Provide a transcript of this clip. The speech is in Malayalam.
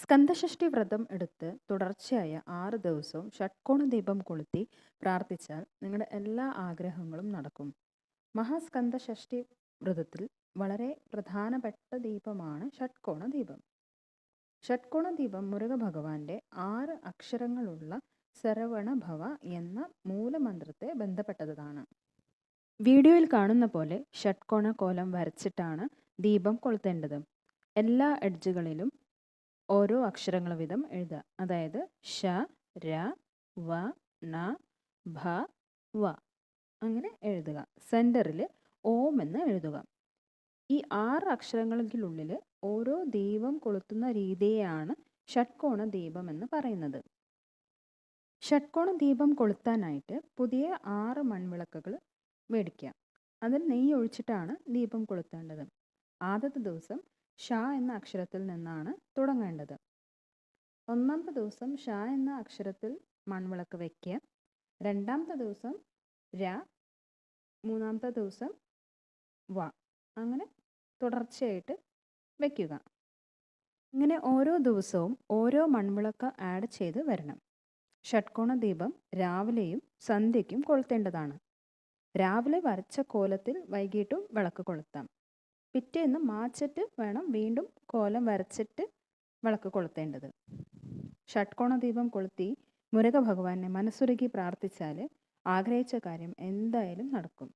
സ്കന്ദഷഷ്ഠി വ്രതം എടുത്ത് തുടർച്ചയായ 6 ദിവസവും ഷട്കോണ ദീപം കൊളുത്തി പ്രാർത്ഥിച്ചാൽ നിങ്ങളുടെ എല്ലാ ആഗ്രഹങ്ങളും നടക്കും. മഹാസ്കന്ദഷഷ്ഠി വ്രതത്തിൽ വളരെ പ്രധാനപ്പെട്ട ദീപമാണ് ഷട്കോണ ദീപം. ഷട്കോണ ദീപം മുരുക ഭഗവാന്റെ 6 അക്ഷരങ്ങളുള്ള സരവണ ഭവ എന്ന മൂലമന്ത്രത്തെ ബന്ധപ്പെട്ടതാണ്. വീഡിയോയിൽ കാണുന്ന പോലെ ഷട്കോണ കോലം വരച്ചിട്ടാണ് ദീപം കൊളുത്തേണ്ടത്. എല്ലാ എഡ്ജുകളിലും ഓരോ അക്ഷരങ്ങൾ വീതം എഴുതുക. അതായത് ഷ, ര, വ, ണ, ഭ, വ അങ്ങനെ എഴുതുക. സെൻറ്ററിൽ ഓം എന്ന് എഴുതുക. ഈ 6 അക്ഷരങ്ങൾക്കുള്ളിൽ ഓരോ ദീപം കൊളുത്തുന്ന രീതിയെയാണ് ഷട്കോണ ദീപം എന്ന് പറയുന്നത്. ഷട്കോണ ദീപം കൊളുത്താനായിട്ട് പുതിയ 6 മൺവിളക്കുകൾ മേടിക്കുക. അതിൽ നെയ്യ് ഒഴിച്ചിട്ടാണ് ദീപം കൊളുത്തേണ്ടത്. ആദ്യത്തെ ദിവസം ഷ എന്ന അക്ഷരത്തിൽ നിന്നാണ് തുടങ്ങേണ്ടത്. ഒന്നാമത്തെ ദിവസം ഷ എന്ന അക്ഷരത്തിൽ മൺവിളക്ക് വയ്ക്കുക. രണ്ടാമത്തെ ദിവസം ര, മൂന്നാമത്തെ ദിവസം വ അങ്ങനെ തുടർച്ചയായിട്ട് വയ്ക്കുക. ഇങ്ങനെ ഓരോ ദിവസവും ഓരോ മൺവിളക്ക് ആഡ് ചെയ്ത് വരണം. ഷട്കോണ ദീപം രാവിലെയും സന്ധ്യയ്ക്കും കൊളുത്തേണ്ടതാണ്. രാവിലെ വരച്ച കോലത്തിൽ വൈകിട്ടും വിളക്ക് കൊളുത്താം. പിറ്റേന്ന് മാച്ചിട്ട് വേണം വീണ്ടും കോലം വരച്ചിട്ട് വിളക്ക് കൊളുത്തേണ്ടത്. ഷട്കോണ ദീപം കൊളുത്തി മുരുക ഭഗവാനെ മനസ്സുരുകി പ്രാർത്ഥിച്ചാൽ ആഗ്രഹിച്ച കാര്യം എന്തായാലും നടക്കും.